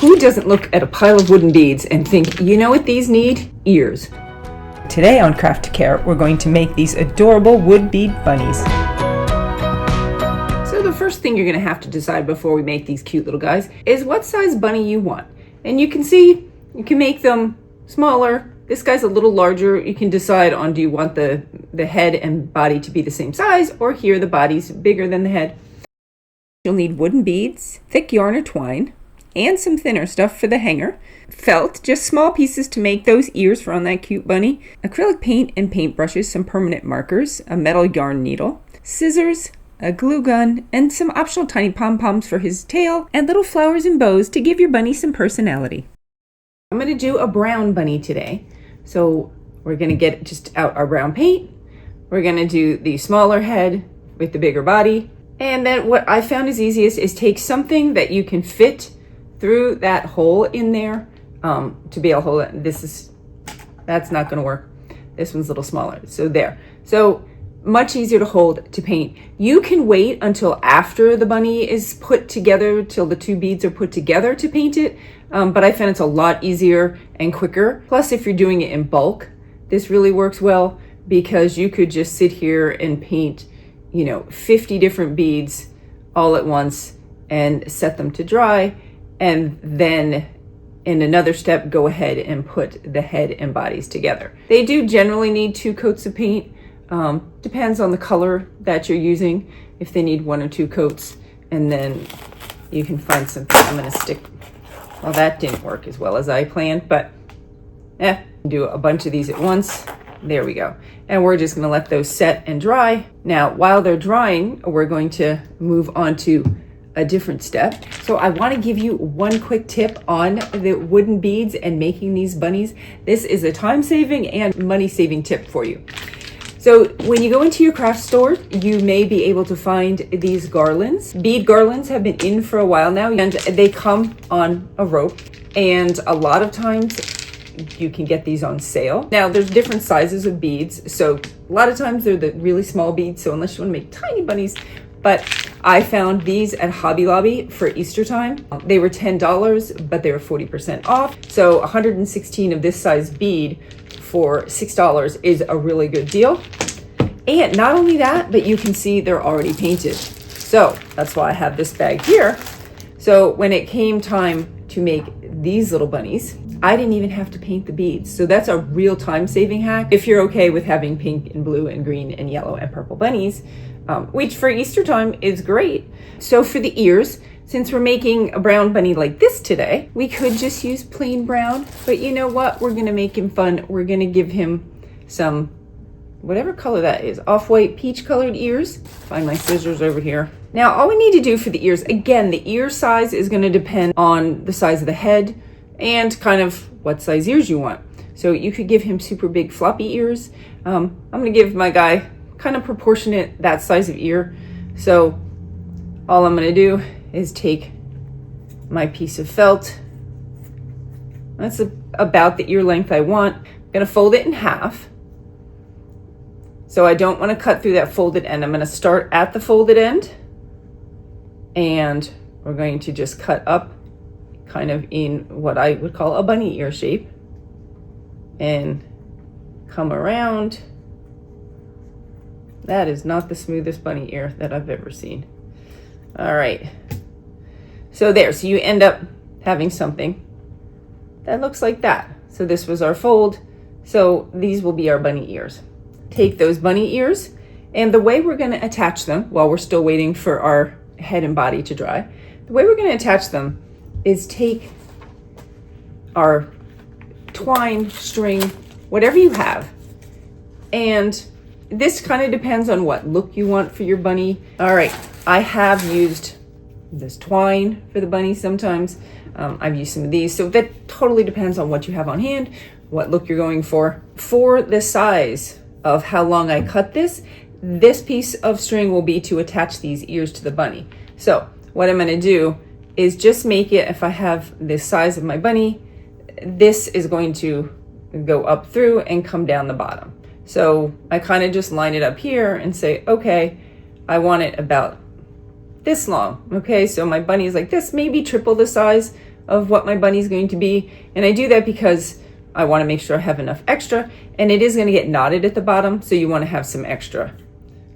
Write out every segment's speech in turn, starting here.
Who doesn't look at a pile of wooden beads and think, you know what these need? Ears. Today on Craft to Care, we're going to make these adorable wood bead bunnies. So the first thing you're going to have to decide before we make these cute little guys is what size bunny you want. And you can see, you can make them smaller. This guy's a little larger. You can decide on, do you want the head and body to be the same size, or here the body's bigger than the head. You'll need wooden beads, thick yarn or twine, and some thinner stuff for the hanger, felt, just small pieces to make those ears for on that cute bunny, acrylic paint and paintbrushes, some permanent markers, a metal yarn needle, scissors, a glue gun, and some optional tiny pom-poms for his tail, and little flowers and bows to give your bunny some personality. I'm going to do a brown bunny today, so we're going to get just out our brown paint. We're going to do the smaller head with the bigger body, and then what I found is easiest is take something that you can fit through that hole in there to be able to hold it. That's not going to work. This one's a little smaller. So there. So much easier to hold to paint. You can wait until after the bunny is put together, till the two beads are put together to paint it. But I found it's a lot easier and quicker. Plus, if you're doing it in bulk, this really works well because you could just sit here and paint, 50 different beads all at once and set them to dry. And then in another step, go ahead and put the head and bodies together. They do generally need 2 coats of paint. Depends on the color that you're using, if they need 1 or 2 coats, and then you can find something. I'm going to stick, well, that didn't work as well as I planned, but do a bunch of these at once. There we go. And we're just going to let those set and dry. Now, while they're drying, we're going to move on to a different step. So I want to give you one quick tip on the wooden beads and making these bunnies. This is a time-saving and money-saving tip for you. So when you go into your craft store, you may be able to find these garlands. Bead garlands have been in for a while now, and they come on a rope. And a lot of times you can get these on sale. Now there's different sizes of beads. So a lot of times they're the really small beads. So unless you want to make tiny bunnies, but I found these at Hobby Lobby for Easter time. They were $10, but they were 40% off. So 116 of this size bead for $6 is a really good deal. And not only that, but you can see they're already painted. So that's why I have this bag here. So when it came time to make these little bunnies, I didn't even have to paint the beads. So that's a real time-saving hack if you're okay with having pink and blue and green and yellow and purple bunnies. Which for Easter time is great. So for the ears, since we're making a brown bunny like this today, we could just use plain brown, but you know what? We're gonna make him fun. We're gonna give him some, whatever color that is, off-white peach colored ears. Find my scissors over here. Now, all we need to do for the ears, again, the ear size is gonna depend on the size of the head and kind of what size ears you want. So you could give him super big floppy ears. I'm gonna give my guy kind of proportionate that size of ear. So all I'm going to do is take my piece of felt. That's about the ear length I want. I'm going to fold it in half. So I don't want to cut through that folded end. I'm going to start at the folded end, and we're going to just cut up kind of in what I would call a bunny ear shape and come around. That is not the smoothest bunny ear that I've ever seen. All right. So there, so you end up having something that looks like that. So this was our fold. So these will be our bunny ears. Take those bunny ears, and the way we're going to attach them while we're still waiting for our head and body to dry, the way we're going to attach them is take our twine, string, whatever you have, and this kind of depends on what look you want for your bunny. All right, I have used this twine for the bunny sometimes. I've used some of these. So that totally depends on what you have on hand, what look you're going for. For the size of how long I cut this piece of string will be to attach these ears to the bunny. So what I'm gonna do is just make it, if I have this size of my bunny, this is going to go up through and come down the bottom. So I kind of just line it up here and say, okay, I want it about this long. Okay, so my bunny is like this, maybe triple the size of what my bunny's going to be. And I do that because I want to make sure I have enough extra, and it is going to get knotted at the bottom, so you want to have some extra.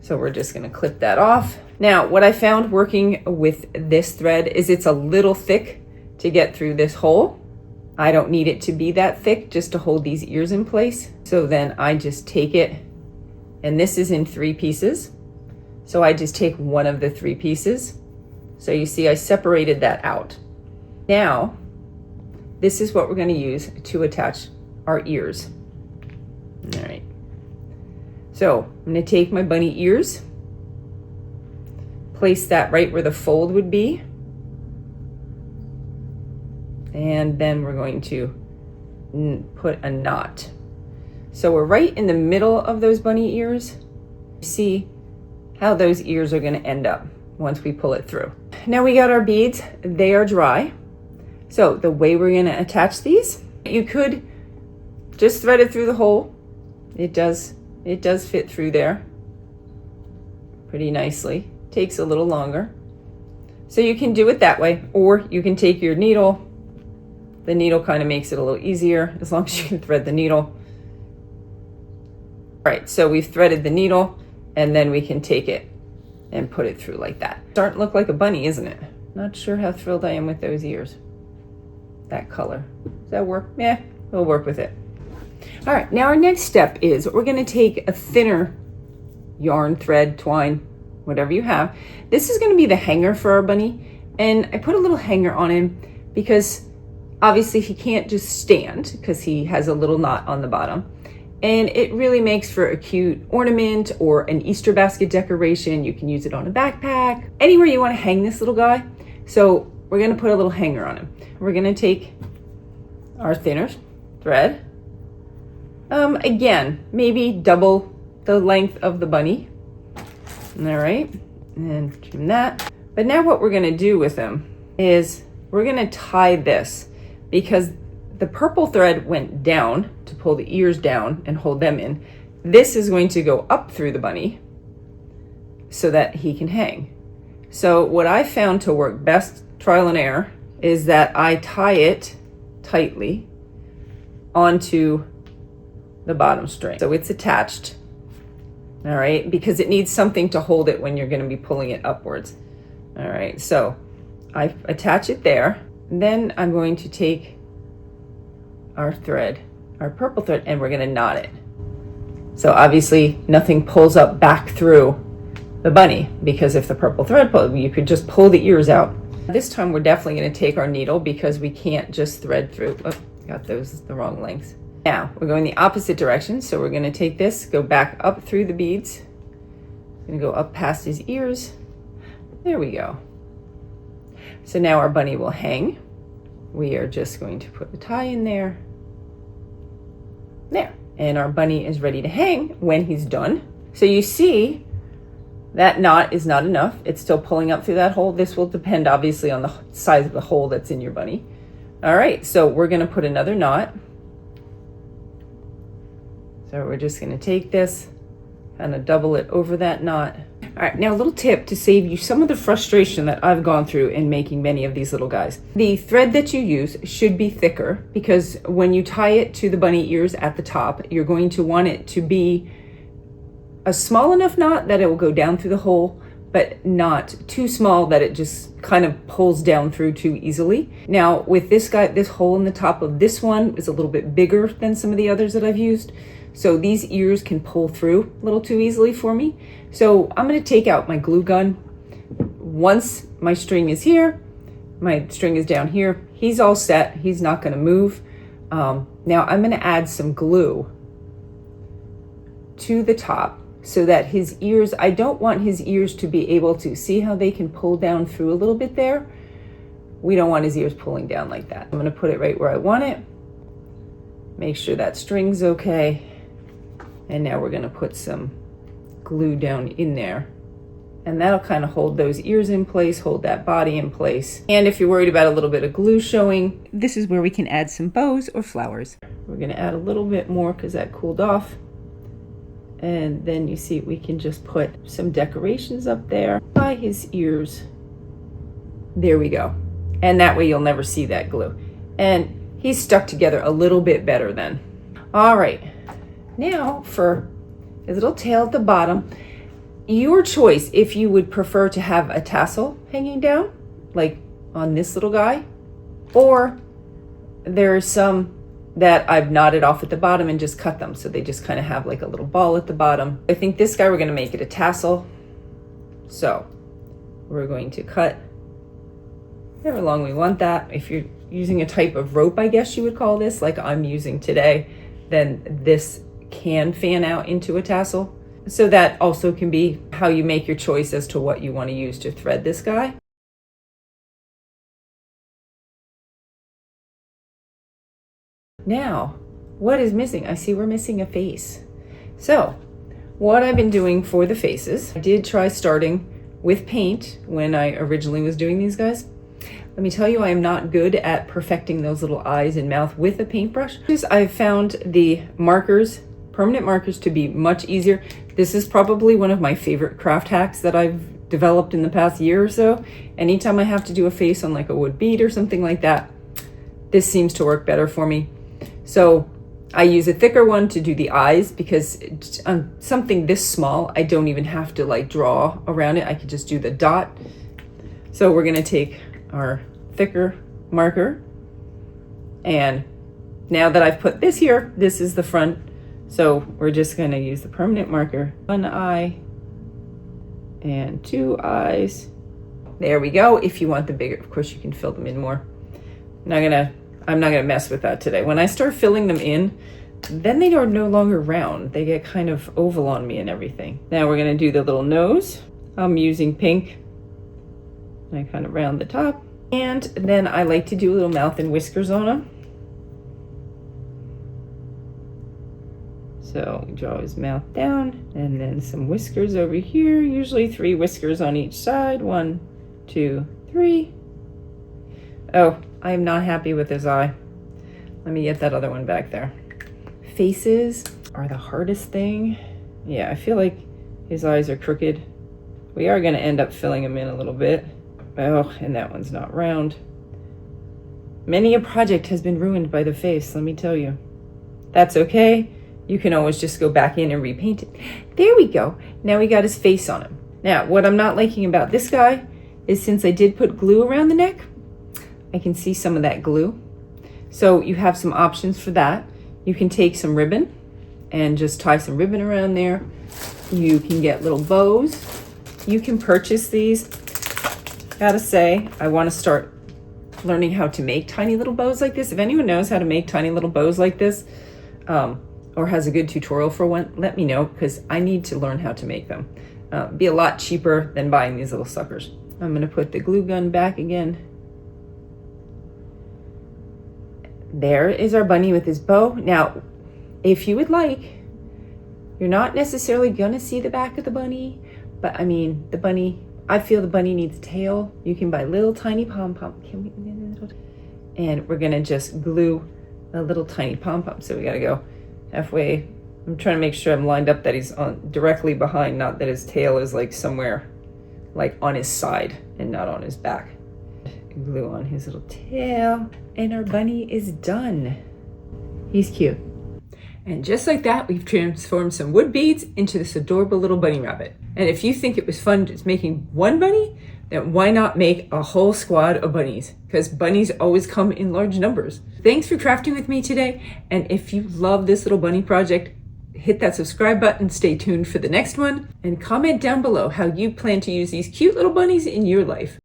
So we're just going to clip that off. Now, what I found working with this thread is it's a little thick to get through this hole. I don't need it to be that thick just to hold these ears in place. So then I just take it, and this is in 3 pieces. So I just take one of the 3 pieces. So you see I separated that out. Now, this is what we're going to use to attach our ears. All right. So I'm going to take my bunny ears, place that right where the fold would be, and then we're going to put a knot. So we're right in the middle of those bunny ears. See how those ears are going to end up once we pull it through. Now we got our beads. They are dry. So the way we're going to attach these, you could just thread it through the hole. It does fit through there pretty nicely. Takes a little longer. So you can do it that way, or you can take your needle. The needle kind of makes it a little easier as long as you can thread the needle. All right, so we've threaded the needle, and then we can take it and put it through like that. Starting to look like a bunny, isn't it? Not sure how thrilled I am with those ears. That color. Does that work? Yeah, we'll work with it. All right, now our next step is we're going to take a thinner yarn, thread, twine, whatever you have. This is going to be the hanger for our bunny, and I put a little hanger on him because obviously he can't just stand because he has a little knot on the bottom. And it really makes for a cute ornament or an Easter basket decoration. You can use it on a backpack, anywhere you want to hang this little guy. So we're going to put a little hanger on him. We're going to take our thinner thread. Again, maybe double the length of the bunny. All right, and trim that. But now what we're going to do with him is we're going to tie this, because the purple thread went down to pull the ears down and hold them in. This is going to go up through the bunny so that he can hang. So what I found to work best, trial and error, is that I tie it tightly onto the bottom string. So it's attached, all right, because it needs something to hold it when you're going to be pulling it upwards. All right, so I attach it there. Then I'm going to take our thread, our purple thread, and we're going to knot it. So obviously nothing pulls up back through the bunny, because if the purple thread pulled, you could just pull the ears out. This time we're definitely going to take our needle because we can't just thread through. Oh, got those the wrong lengths. Now we're going the opposite direction. So we're going to take this, go back up through the beads. Going to go up past his ears. There we go. So now our bunny will hang. We are just going to put the tie in there. There. And our bunny is ready to hang when he's done. So you see that knot is not enough. It's still pulling up through that hole. This will depend obviously on the size of the hole that's in your bunny. All right, so we're going to put another knot. So we're just going to take this, kind of double it over that knot. All right, now a little tip to save you some of the frustration that I've gone through in making many of these little guys. The thread that you use should be thicker, because when you tie it to the bunny ears at the top, you're going to want it to be a small enough knot that it will go down through the hole, but not too small that it just kind of pulls down through too easily. Now with this guy, this hole in the top of this one is a little bit bigger than some of the others that I've used. So these ears can pull through a little too easily for me. So I'm going to take out my glue gun. Once my string is here, my string is down here, he's all set. He's not going to move. Now I'm going to add some glue to the top so that his ears, I don't want his ears to be able to see how they can pull down through a little bit there. We don't want his ears pulling down like that. I'm going to put it right where I want it. Make sure that string's okay. And now we're going to put some glue down in there, and that'll kind of hold those ears in place, hold that body in place. And if you're worried about a little bit of glue showing, this is where we can add some bows or flowers. We're going to add a little bit more because that cooled off. And then you see we can just put some decorations up there by his ears. There we go. And that way you'll never see that glue. And he's stuck together a little bit better then. All right, now for his little tail at the bottom, your choice if you would prefer to have a tassel hanging down, like on this little guy, or there are some that I've knotted off at the bottom and just cut them so they just kind of have like a little ball at the bottom. I think this guy we're going to make it a tassel. So we're going to cut however long we want that. If you're using a type of rope, I guess you would call this, like I'm using today, then this can fan out into a tassel. So that also can be how you make your choice as to what you want to use to thread this guy. Now, what is missing? I see we're missing a face. So what I've been doing for the faces, I did try starting with paint when I originally was doing these guys. Let me tell you, I am not good at perfecting those little eyes and mouth with a paintbrush. I've found the markers, permanent markers, to be much easier. This is probably one of my favorite craft hacks that I've developed in the past year or so. Anytime I have to do a face on like a wood bead or something like that, this seems to work better for me. So I use a thicker one to do the eyes because on something this small, I don't even have to like draw around it. I could just do the dot. So we're gonna take our thicker marker, and now that I've put this here, this is the front. So we're just gonna use the permanent marker, one eye and two eyes. There we go. If you want the bigger, of course you can fill them in more. I'm not gonna mess with that today. When I start filling them in, then they are no longer round. They get kind of oval on me and everything. Now we're gonna do the little nose. I'm using pink. I kind of round the top. And then I like to do a little mouth and whiskers on them. So we draw his mouth down and then some whiskers over here. Usually 3 whiskers on each side. 1, 2, 3. Oh, I am not happy with his eye. Let me get that other one back there. Faces are the hardest thing. Yeah, I feel like his eyes are crooked. We are gonna end up filling them in a little bit. Oh, and that one's not round. Many a project has been ruined by the face, let me tell you. That's okay. You can always just go back in and repaint it. There we go. Now we got his face on him. Now, what I'm not liking about this guy is since I did put glue around the neck, I can see some of that glue. So you have some options for that. You can take some ribbon and just tie some ribbon around there. You can get little bows. You can purchase these. Gotta say, I want to start learning how to make tiny little bows like this. If anyone knows how to make tiny little bows like this, or has a good tutorial for one, let me know, because I need to learn how to make them. Be a lot cheaper than buying these little suckers. I'm gonna put the glue gun back again. There is our bunny with his bow. Now, if you would like, you're not necessarily gonna see the back of the bunny, but I mean, the bunny, I feel the bunny needs a tail. You can buy little tiny pom-pom. And we're gonna just glue a little tiny pom-pom. So we gotta go halfway. I'm trying to make sure I'm lined up that he's on directly behind, not that his tail is like somewhere like on his side and not on his back. Glue on his little tail, and our bunny is done. He's cute. And just like that, we've transformed some wood beads into this adorable little bunny rabbit. And if you think it was fun just making one bunny, then why not make a whole squad of bunnies? Because bunnies always come in large numbers. Thanks for crafting with me today. And if you love this little bunny project, hit that subscribe button, stay tuned for the next one, and comment down below how you plan to use these cute little bunnies in your life.